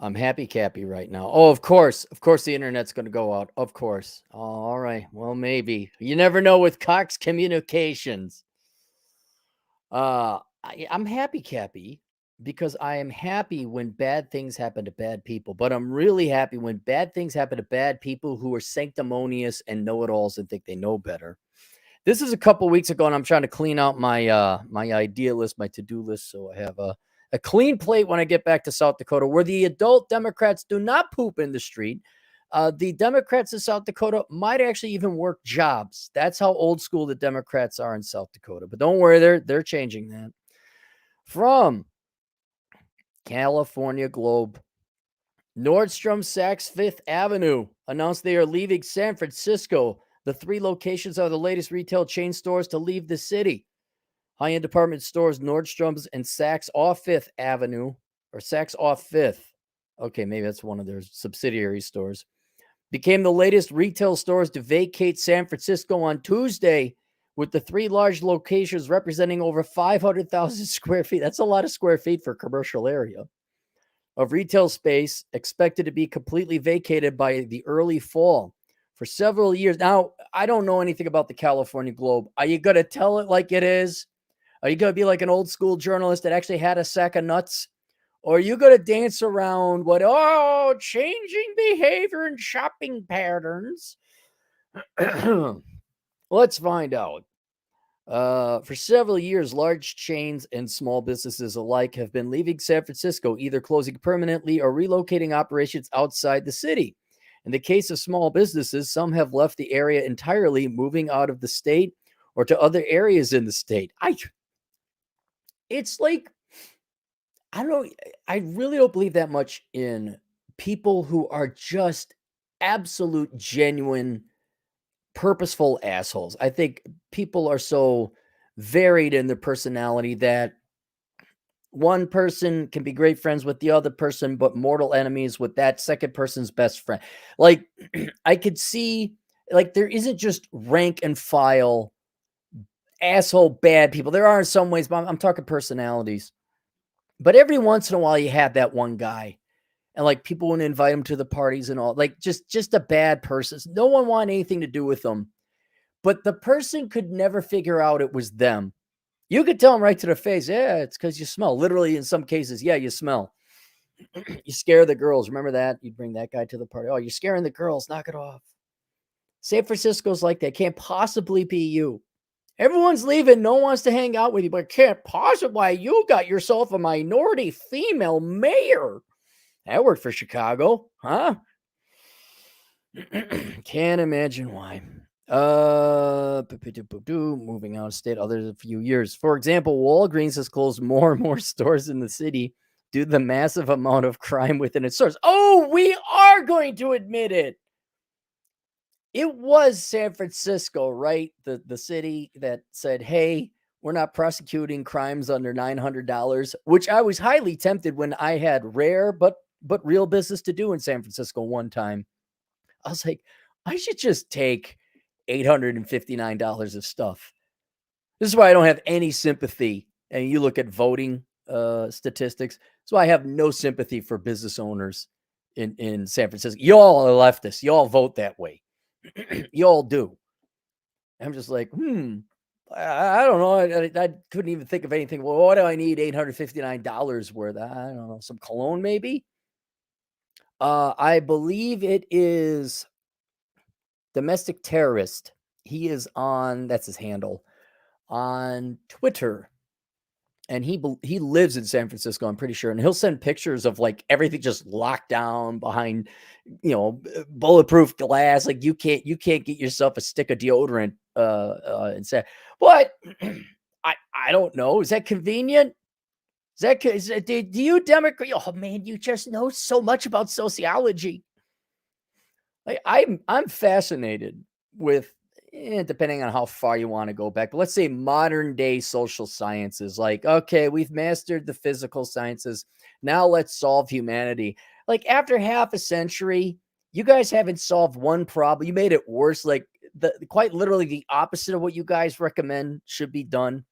I'm happy cappy right now. Oh, of course, the internet's going to go out. Of course. Oh, all right. Well, maybe you never know with Cox Communications. I'm happy cappy because I am happy when bad things happen to bad people, but I'm really happy when bad things happen to bad people who are sanctimonious and know-it-alls and think they know better. This is a couple weeks ago, and I'm trying to clean out my idea list, my to-do list, so I have a clean plate when I get back to South Dakota, where the adult Democrats do not poop in the street. The Democrats in South Dakota might actually even work jobs. That's how old school the Democrats are in South Dakota. But don't worry, they're changing that. From California Globe, Nordstrom Saks Fifth Avenue announced they are leaving San Francisco. The three locations are the latest retail chain stores to leave the city. High-end department stores Nordstrom's and Saks off Fifth Avenue, or Saks off Fifth. Okay, maybe that's one of their subsidiary stores. Became the latest retail stores to vacate San Francisco on Tuesday, with the three large locations representing over 500,000 square feet. That's a lot of square feet for a commercial area of retail space expected to be completely vacated by the early fall for several years. Now, I don't know anything about the California Globe. Are you going to tell it like it is? Are you going to be like an old school journalist that actually had a sack of nuts? Or are you going to dance around changing behavior and shopping patterns? Let's find out. For several years, large chains and small businesses alike have been leaving San Francisco, either closing permanently or relocating operations outside the city. In the case of small businesses, some have left the area entirely, moving out of the state or to other areas in the state. It's like, I don't know. I really don't believe that much in people who are just absolute, genuine, purposeful assholes. I think people are so varied in their personality that one person can be great friends with the other person, but mortal enemies with that second person's best friend. Like, I could see, like, there isn't just rank and file asshole bad people. There are in some ways, but I'm talking personalities. But every once in a while, you have that one guy, and like people wouldn't invite him to the parties and all. Like, just a bad person. No one wanted anything to do with them, but the person could never figure out it was them. You could tell them right to their face, yeah, it's because you smell. Literally, in some cases, yeah, you smell. You scare the girls. Remember that? You'd bring that guy to the party. Oh, you're scaring the girls. Knock it off. San Francisco's like that. Can't possibly be you. Everyone's leaving. No one wants to hang out with you, but can't possibly. Why, you got yourself a minority female mayor. That worked for Chicago, huh? Can't imagine why. Moving out of state, others a few years. For example, Walgreens has closed more and more stores in the city due to the massive amount of crime within its stores. Oh, we are going to admit it. It was San Francisco, right? The city that said, "Hey, we're not prosecuting crimes under $900," which I was highly tempted when I had rare but real business to do in San Francisco one time. I was like, I should just take $859 of stuff. This is why I don't have any sympathy. And you look at voting statistics. That's why I have no sympathy for business owners in San Francisco. Y'all are leftists. Y'all vote that way. Y'all do. I'm just like, I don't know. I couldn't even think of anything. Well, what do I need $859 worth? I don't know. Some cologne, maybe? I believe it is domestic terrorist. He is on, that's his handle, on Twitter. And he lives in San Francisco, I'm pretty sure. And he'll send pictures of like everything just locked down behind, bulletproof glass. Like you can't get yourself a stick of deodorant and say, but I don't know. Is that convenient? Do you Democrat? Oh man, you just know so much about sociology. I'm fascinated with, depending on how far you want to go back, but let's say modern day social sciences. Like, okay, we've mastered the physical sciences. Now let's solve humanity. Like after half a century, you guys haven't solved one problem. You made it worse. Like quite literally the opposite of what you guys recommend should be done.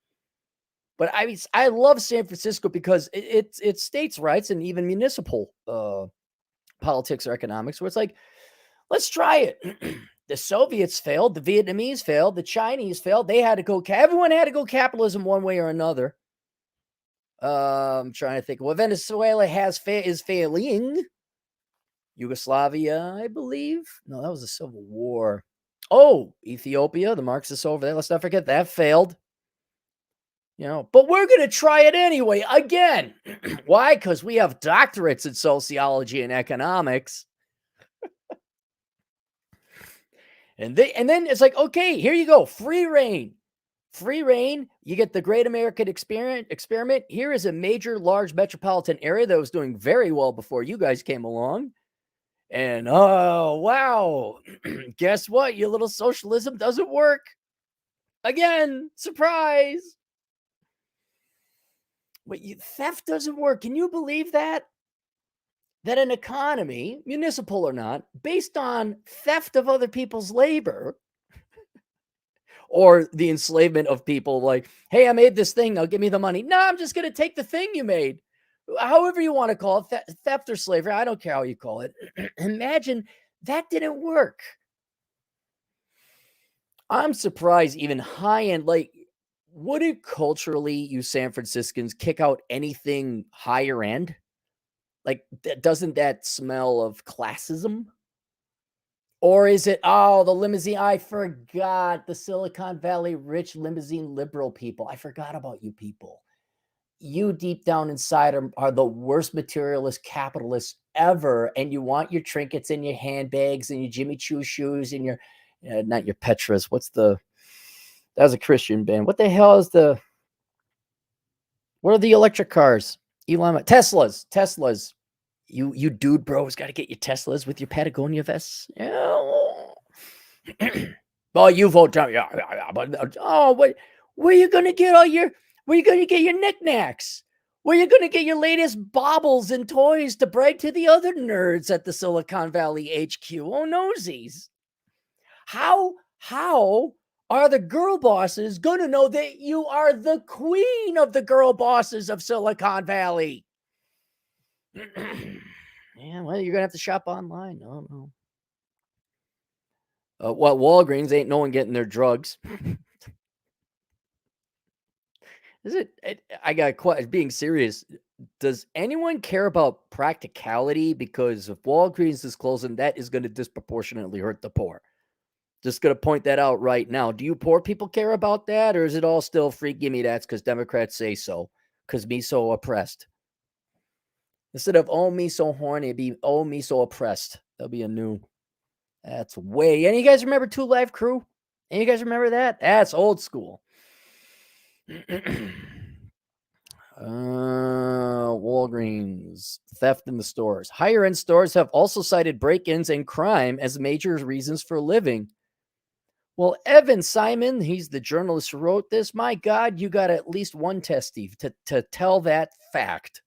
But I love San Francisco because it's states' rights and even municipal politics or economics, where it's like, let's try it. The Soviets failed, the Vietnamese failed, the Chinese failed. They had to go. Everyone had to go capitalism one way or another. I'm trying to think. Well, Venezuela is failing. Yugoslavia, I believe. No, that was a civil war. Oh, Ethiopia, the Marxists over there. Let's not forget that failed. But we're going to try it anyway, again. Why? Because we have doctorates in sociology and economics. And then it's like, okay, here you go. Free reign. Free reign. You get the Great American Experiment. Here is a major, large metropolitan area that was doing very well before you guys came along. And oh, wow. Guess what? Your little socialism doesn't work. Again, surprise. But theft doesn't work. Can you believe that? That an economy, municipal or not, based on theft of other people's labor or the enslavement of people, like, hey, I made this thing. Now give me the money. No, I'm just going to take the thing you made. However you want to call it, theft or slavery. I don't care how you call it. Imagine that didn't work. I'm surprised even high end, like, would it culturally, you San Franciscans, kick out anything higher end? Like, doesn't that smell of classism? Or is it, oh, the limousine? I forgot the Silicon Valley rich limousine liberal people. I forgot about you people. You deep down inside are the worst materialist capitalists ever. And you want your trinkets and your handbags and your Jimmy Choo shoes and your, not your Petras. That was a Christian band. What the hell is what are the electric cars? Teslas. You dude bros got to get your Teslas with your Patagonia vests. Oh, you vote down. Yeah. But where you gonna get where you gonna get your knickknacks? Where you gonna get your latest baubles and toys to brag to the other nerds at the Silicon Valley HQ? Oh, nosies. How are the girl bosses gonna know that you are the queen of the girl bosses of Silicon Valley? Yeah, well, you're gonna have to shop online. Oh no. Walgreens ain't no one getting their drugs. Is it? I got quite being serious. Does anyone care about practicality? Because if Walgreens is closing, that is going to disproportionately hurt the poor. Just going to point that out right now. Do you poor people care about that, or is it all still free gimme that's because Democrats say so? Because me so oppressed. Instead of oh me so horny, it'd be oh me so oppressed. That'll be a new. That's way. And you guys remember Two Live Crew? And you guys remember that? That's old school. Walgreens, theft in the stores. Higher end stores have also cited break-ins and crime as major reasons for living. Well, Evan Simon, he's the journalist who wrote this. My God, you got at least one test, Steve, to tell that fact.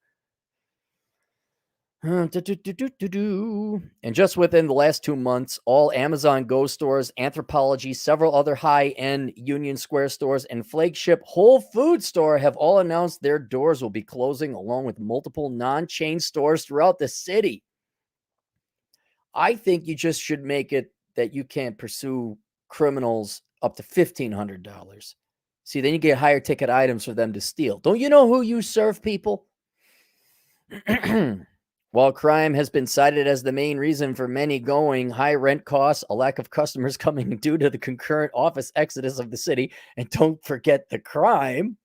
And just within the last 2 months, all Amazon Go stores, Anthropologie, several other high-end Union Square stores, and flagship Whole Foods store have all announced their doors will be closing, along with multiple non-chain stores throughout the city. I think you just should make it that you can't pursue criminals up to $1,500. See, then you get higher ticket items for them to steal. Don't you know who you serve, people? While crime has been cited as the main reason for many going, high rent costs, a lack of customers coming due to the concurrent office exodus of the city, and don't forget the crime,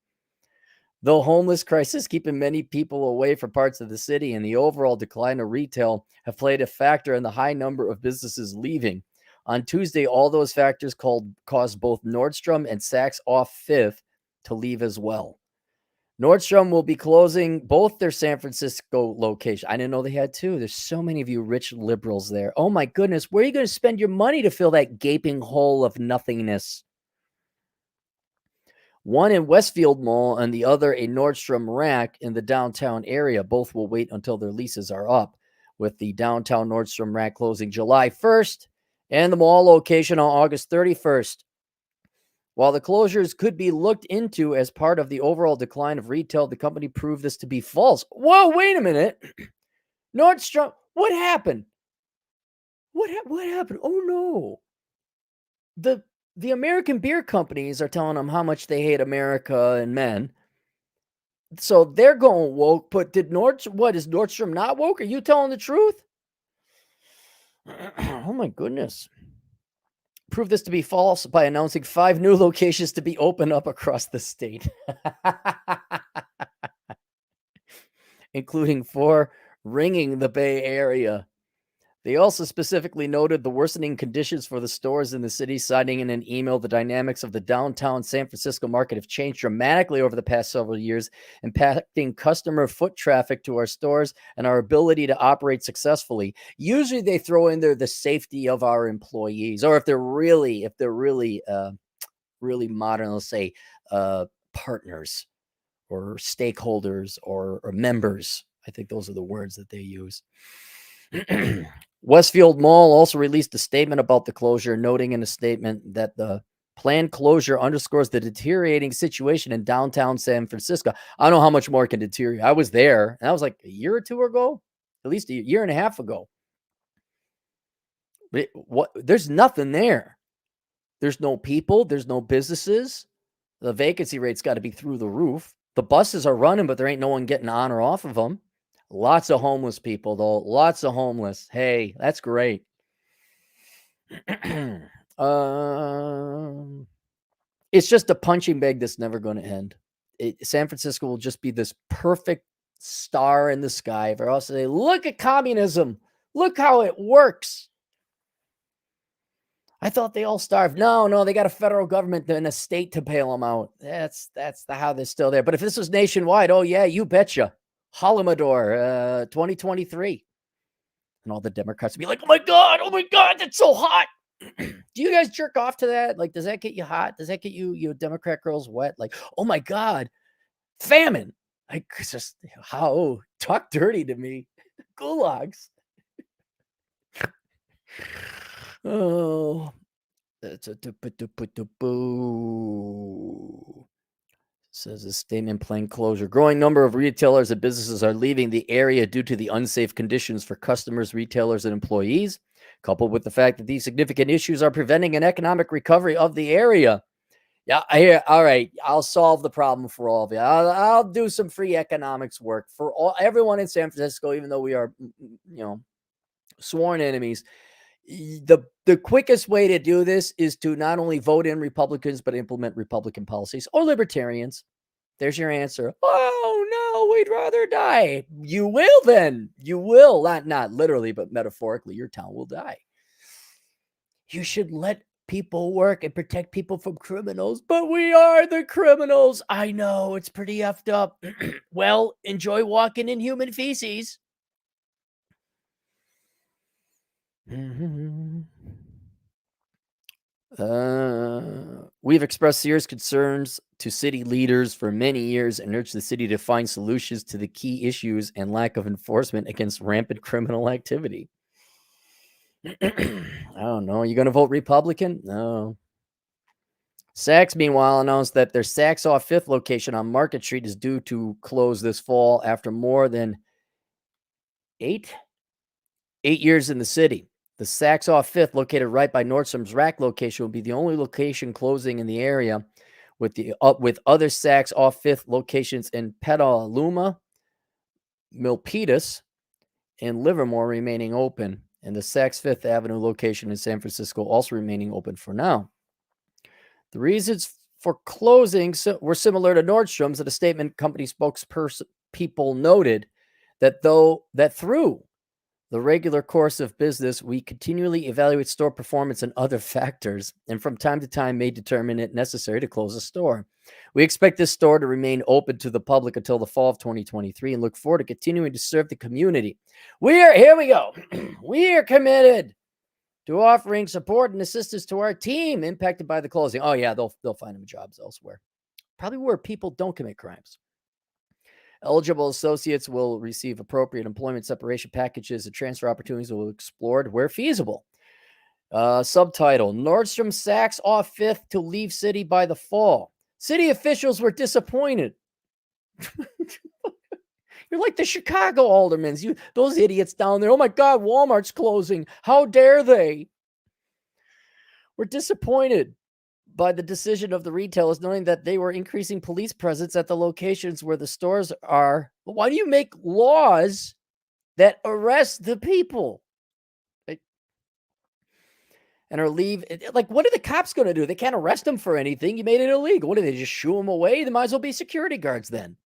the homeless crisis keeping many people away from parts of the city and the overall decline of retail have played a factor in the high number of businesses leaving. On Tuesday, all those factors caused both Nordstrom and Saks Off Fifth to leave as well. Nordstrom will be closing both their San Francisco location. I didn't know they had two. There's so many of you rich liberals there. Oh my goodness. Where are you going to spend your money to fill that gaping hole of nothingness? One in Westfield Mall and the other a Nordstrom Rack in the downtown area. Both will wait until their leases are up, with the downtown Nordstrom Rack closing July 1st and the mall location on August 31st. While the closures could be looked into as part of the overall decline of retail, the company proved this to be false. Whoa, wait a minute. Nordstrom, What happened? What happened? Oh no. The the American beer companies are telling them how much they hate America and men. So they're going woke, but did Nordstrom what is Nordstrom not woke? Are you telling the truth? Oh my goodness. Prove this to be false by announcing 5 new locations to be opened up across the state, including 4 ringing the Bay Area. They also specifically noted the worsening conditions for the stores in the city, citing in an email the dynamics of the downtown San Francisco market have changed dramatically over the past several years, impacting customer foot traffic to our stores and our ability to operate successfully. Usually they throw in there the safety of our employees, or if they're really modern, let's say partners or stakeholders or members. I think those are the words that they use. Westfield Mall also released a statement about the closure, noting in a statement that the planned closure underscores the deteriorating situation in downtown San Francisco. I don't know how much more it can deteriorate. I was there, and that was like a year or two ago, at least a year and a half ago. But there's nothing there. There's no people, there's no businesses. The vacancy rate's got to be through the roof. The buses are running, but there ain't no one getting on or off of them. Lots of homeless people, though. Lots of homeless. Hey, that's great. It's just a punching bag that's never going to end. San Francisco will just be this perfect star in the sky for us to say, look at communism. Look how it works. I thought they all starved. No, they got a federal government and a state to bail them out. That's how they're still there. But if this was nationwide, oh yeah, you betcha. Holodomor, 2023. And all the Democrats would be like, oh my God, that's so hot. Do you guys jerk off to that? Like, does that get you hot? Does that get you Democrat girls wet? Like, oh my God, famine. Like, just how talk dirty to me. Gulags. Oh, that's a boo. Says a statement planned closure. Growing number of retailers and businesses are leaving the area due to the unsafe conditions for customers, retailers, and employees, coupled with the fact that these significant issues are preventing an economic recovery of the area. Yeah, all right. I'll solve the problem for all of you. I'll do some free economics work for everyone in San Francisco, even though we are, sworn enemies. The quickest way to do this is to not only vote in Republicans, but implement Republican policies or libertarians. There's your answer. Oh no, we'd rather die. You will then. You will. Not literally, but metaphorically, your town will die. You should let people work and protect people from criminals, but we are the criminals. I know, it's pretty effed up. Well, enjoy walking in human feces. We've expressed serious concerns to city leaders for many years and urged the city to find solutions to the key issues and lack of enforcement against rampant criminal activity. I don't know. You going to vote Republican? No. Saks, meanwhile, announced that their Saks Off Fifth location on Market Street is due to close this fall after more than 8 years in the city. The Saks Off Fifth, located right by Nordstrom's Rack location, will be the only location closing in the area, with other Saks Off Fifth locations in Petaluma, Milpitas, and Livermore remaining open, and the Saks Fifth Avenue location in San Francisco also remaining open for now. The reasons for closing were similar to Nordstrom's, and a statement company spokespeople noted that through the regular course of business, we continually evaluate store performance and other factors, and from time to time may determine it necessary to close a store. We expect this store to remain open to the public until the fall of 2023 and look forward to continuing to serve the community. Here we go. We are committed to offering support and assistance to our team impacted by the closing. Oh yeah, they'll find them jobs elsewhere. Probably where people don't commit crimes. Eligible associates will receive appropriate employment separation packages and transfer opportunities will be explored where feasible. Subtitle: Nordstrom Saks Off Fifth to leave city by the fall. City officials were disappointed. You're like the Chicago aldermen. Those idiots down there. Oh my God, Walmart's closing. How dare they? We're disappointed by the decision of the retailers, knowing that they were increasing police presence at the locations where the stores are. Why do you make laws that arrest the people? Like, and are leave like, what are the cops going to do? They can't arrest them for anything. You made it illegal. What do they just shoo them away? They might as well be security guards then.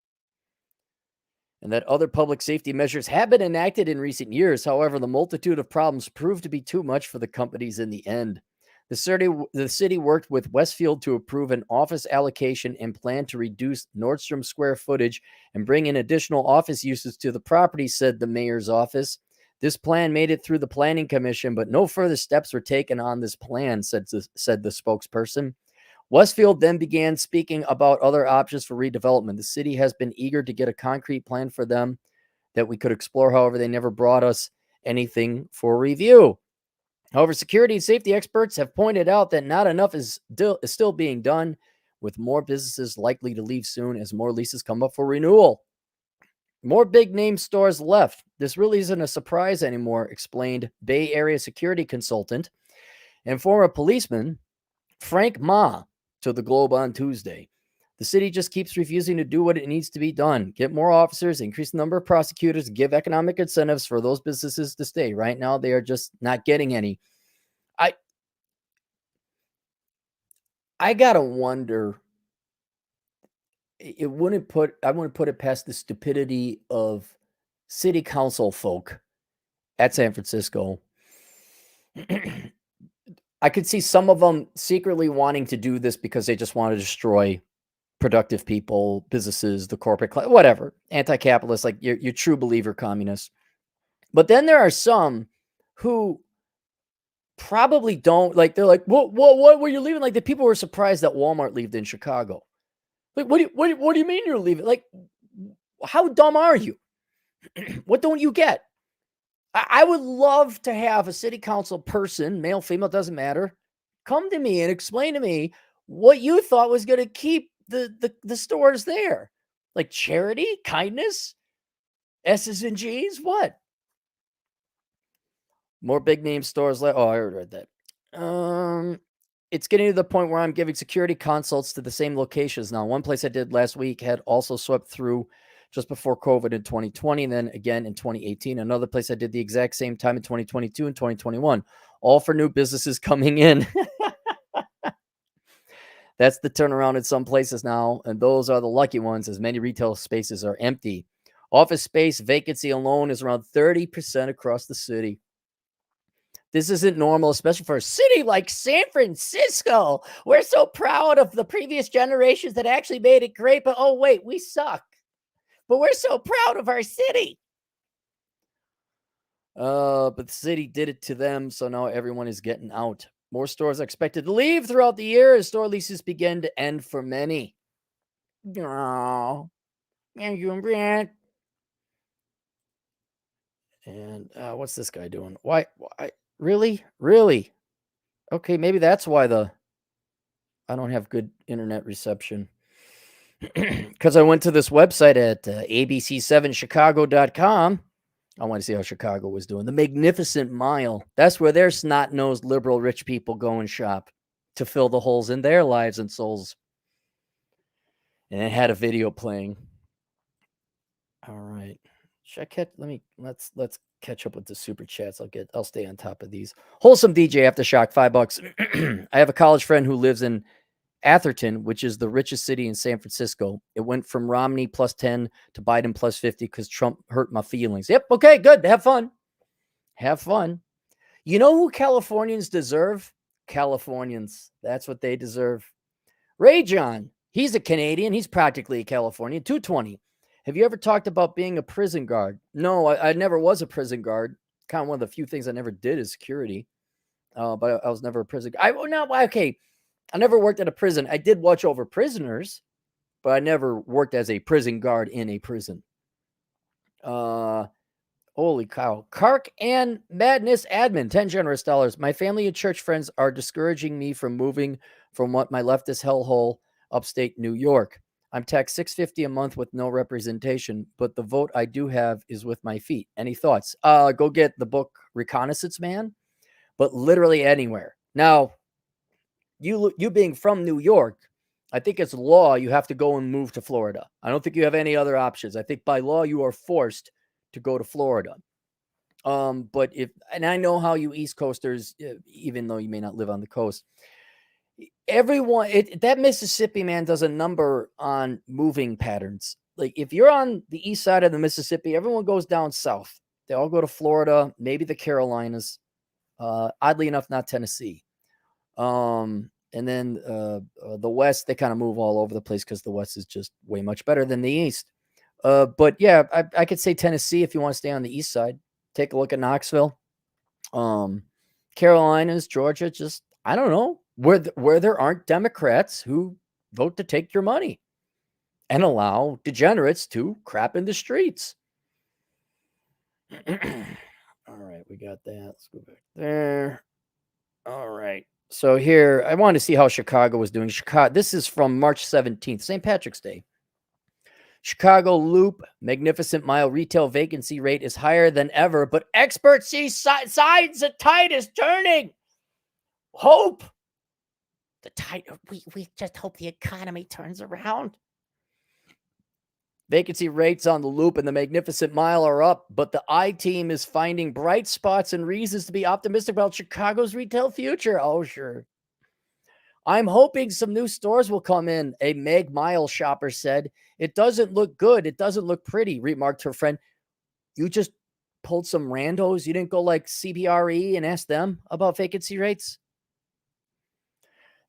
And that other public safety measures have been enacted in recent years. However, the multitude of problems proved to be too much for the companies in the end. The city worked with Westfield to approve an office allocation and plan to reduce Nordstrom square footage and bring in additional office uses to the property, said the mayor's office. This plan made it through the planning commission, but no further steps were taken on this plan, said the spokesperson. Westfield then began speaking about other options for redevelopment. The city has been eager to get a concrete plan for them that we could explore. However, they never brought us anything for review. However, security and safety experts have pointed out that not enough is still being done, with more businesses likely to leave soon as more leases come up for renewal. More big name stores left. This really isn't a surprise anymore, explained Bay Area security consultant and former policeman Frank Ma to the Globe on Tuesday. The city just keeps refusing to do what it needs to be done. Get more officers, increase the number of prosecutors, give economic incentives for those businesses to stay. Right now, they are just not getting any. I gotta wonder. I wouldn't put it past the stupidity of city council folk at San Francisco. I could see some of them secretly wanting to do this because they just want to destroy productive people, businesses, the corporate class, whatever, anti-capitalist, like your true believer communists. But then there are some who probably don't, like, they're like, what were you leaving? Like, the people were surprised that Walmart left in Chicago. Like, what do you mean you're leaving? Like, how dumb are you? What don't you get? I would love to have a city council person, male, female, doesn't matter, come to me and explain to me what you thought was going to keep the stores there. Like charity, kindness, S's and G's, what? More big name stores. Oh, I already read that. It's getting to the point where I'm giving security consults to the same locations now. One place I did last week had also swept through just before COVID in 2020, and then again in 2018. Another place I did the exact same time in 2022 and 2021, all for new businesses coming in. That's the turnaround in some places now, and those are the lucky ones, as many retail spaces are empty. Office space vacancy alone is around 30% across the city. This isn't normal, especially for a city like San Francisco. We're so proud of the previous generations that actually made it great, but oh wait, we suck. But we're so proud of our city. But the city did it to them, so now everyone is getting out. More stores are expected to leave throughout the year as store leases begin to end for many. Oh, and what's this guy doing? Why? Really? Okay, maybe that's why I don't have good internet reception. Because I went to this website at abc7chicago.com. I want to see how Chicago was doing. The Magnificent Mile. That's where their snot-nosed liberal rich people go and shop to fill the holes in their lives and souls. And it had a video playing. All right. Let's catch up with the super chats. I'll stay on top of these. Wholesome DJ Aftershock, $5. I have a college friend who lives in Atherton, which is the richest city in San Francisco. It went from Romney plus 10 to Biden plus 50 because Trump hurt my feelings. Yep. Okay, good. Have fun. You know who Californians deserve? Californians. That's what they deserve. Ray John. He's a Canadian. He's practically a Californian. 220. Have you ever talked about being a prison guard? No, I never was a prison guard. Kind of one of the few things I never did is security. But I was never a prison guard. I never worked at a prison. I did watch over prisoners, but I never worked as a prison guard in a prison. Holy cow. Kark and Madness Admin, 10 generous dollars. My family and church friends are discouraging me from moving from what my leftist hellhole upstate New York. I'm taxed $650 a month with no representation, but the vote I do have is with my feet. Any thoughts? Go get the book Reconnaissance Man, but literally anywhere. Now, you being from New York, I think it's law you have to go and move to Florida. I don't think you have any other options. I think by law you are forced to go to Florida. But and I know how you East Coasters, even though you may not live on the coast, everyone that Mississippi man does a number on moving patterns. Like if you're on the east side of the Mississippi, everyone goes down south. They all go to Florida, maybe the Carolinas. Oddly enough, not Tennessee. And then the West, they kind of move all over the place because the West is just way much better than the East. But yeah, I could say Tennessee if you want to stay on the East side. Take a look at Knoxville. Carolinas, Georgia, just, I don't know, where there aren't Democrats who vote to take your money and allow degenerates to crap in the streets. All right, we got that. Let's go back there. All right. So here, I want to see how Chicago was doing. This is from March 17th, St. Patrick's Day. Chicago Loop Magnificent Mile retail vacancy rate is higher than ever, but experts see signs the tide is turning. Hope. The tide. We just hope the economy turns around. Vacancy rates on the Loop and the Magnificent Mile are up, but the I-Team is finding bright spots and reasons to be optimistic about Chicago's retail future. Oh, sure. I'm hoping some new stores will come in, a Meg Mile shopper said. It doesn't look good. It doesn't look pretty, remarked her friend. You just pulled some randos? You didn't go like CBRE and ask them about vacancy rates?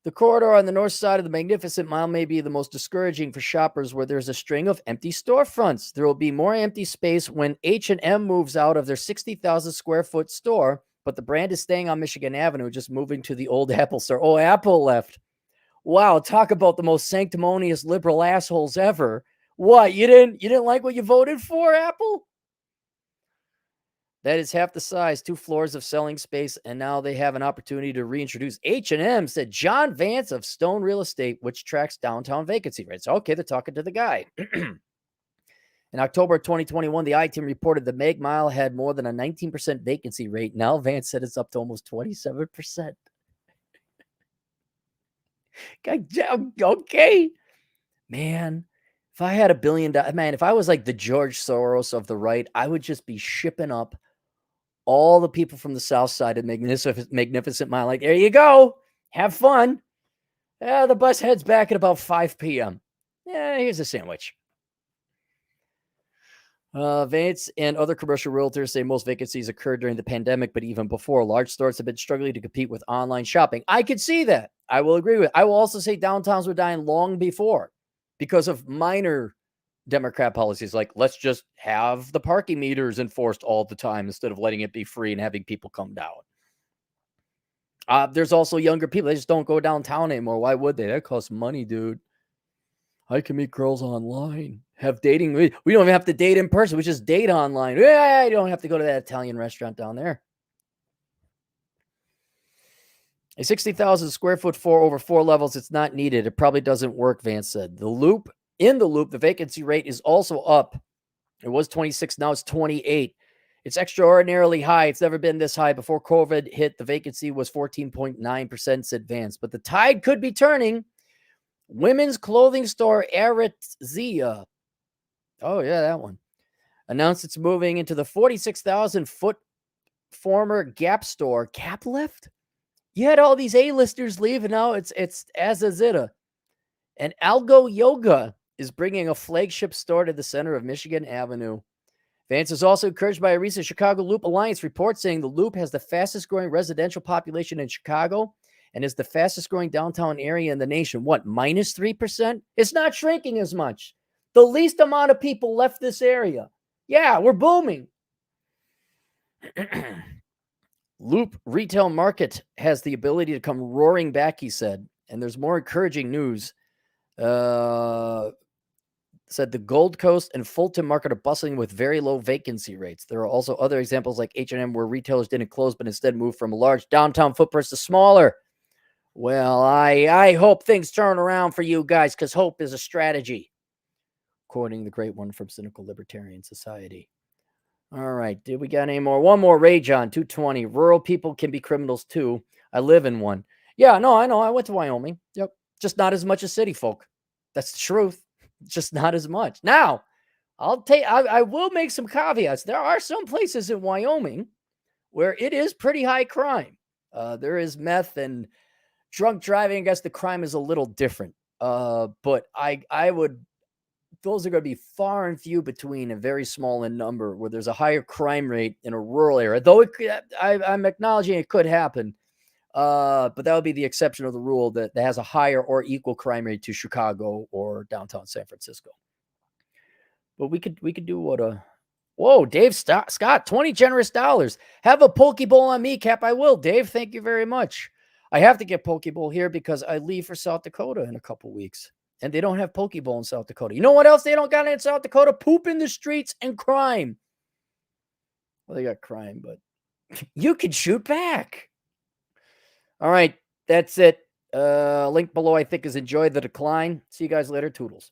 The corridor on the north side of the Magnificent Mile may be the most discouraging for shoppers where there's a string of empty storefronts. There will be more empty space when H&M moves out of their 60,000 square foot store, but the brand is staying on Michigan Avenue, just moving to the old Apple store. Oh, Apple left. Wow, talk about the most sanctimonious liberal assholes ever. What, you didn't like what you voted for, Apple? That is half the size, 2 floors of selling space, and now they have an opportunity to reintroduce H&M, said John Vance of Stone Real Estate, which tracks downtown vacancy rates. Okay, they're talking to the guy. In October 2021, the I-Team reported the Meg Mile had more than a 19% vacancy rate. Now Vance said it's up to almost 27%. Okay. Man, if I had $1 billion, man, if I was like the George Soros of the right, I would just be shipping up all the people from the south side of Magnificent Mile. Like, there you go. Have fun. The bus heads back at about 5 p.m. Yeah, here's a sandwich. Vance and other commercial realtors say most vacancies occurred during the pandemic, but even before, large stores have been struggling to compete with online shopping. I could see that. I will agree with it. I will also say downtowns were dying long before because of minor Democrat policies like let's just have the parking meters enforced all the time instead of letting it be free and having people come down. There's also younger people. They just don't go downtown anymore. Why would they? That costs money, dude. I can meet girls online. Have dating. We don't even have to date in person. We just date online. Yeah, you don't have to go to that Italian restaurant down there. A 60,000 square foot over 4 levels. It's not needed. It probably doesn't work, Vance said. In the Loop, the vacancy rate is also up. It was 26. Now it's 28. It's extraordinarily high. It's never been this high. Before COVID hit, the vacancy was 14.9%, said Vance. But the tide could be turning. Women's clothing store Aritzia. Oh, yeah, that one. Announced it's moving into the 46,000 foot former Gap store. Gap left? You had all these A-listers leave, and now it's Azazita. And Algo Yoga is bringing a flagship store to the center of Michigan Avenue. Vance is also encouraged by a recent Chicago Loop Alliance report saying the Loop has the fastest growing residential population in Chicago and is the fastest growing downtown area in the nation. What, minus 3%? It's not shrinking as much. The least amount of people left this area. Yeah, we're booming. Loop retail market has the ability to come roaring back, he said. And there's more encouraging news. Said the Gold Coast and Fulton market are bustling with very low vacancy rates. There are also other examples like H&M where retailers didn't close but instead moved from large downtown footprints to smaller. Well, I hope things turn around for you guys because hope is a strategy. quoting the great one from Cynical Libertarian Society. All right. Did we got any more? One more. Ray John, 220. Rural people can be criminals too. I live in one. Yeah, no, I know. I went to Wyoming. Yep. Just not as much as city folk. That's the truth. Just not as much. Now, I will make some caveats. There are some places in Wyoming where it is pretty high crime. There is meth and drunk driving. I guess the crime is a little different. But I would, those are going to be far and few between, and very small in number, where there's a higher crime rate in a rural area. Though I'm acknowledging it could happen, but that would be the exception of the rule that has a higher or equal crime rate to Chicago or downtown San Francisco. But we could do what a whoa, Dave Scott, 20 generous dollars. Have a poke bowl on me, Cap. I will, Dave. Thank you very much. I have to get poke bowl here because I leave for South Dakota in a couple weeks. And they don't have poke bowl in South Dakota. You know what else they don't got in South Dakota? Poop in the streets and crime. Well, they got crime, but you can shoot back. All right, that's it. Link below, I think, is enjoy the decline. See you guys later. Toodles.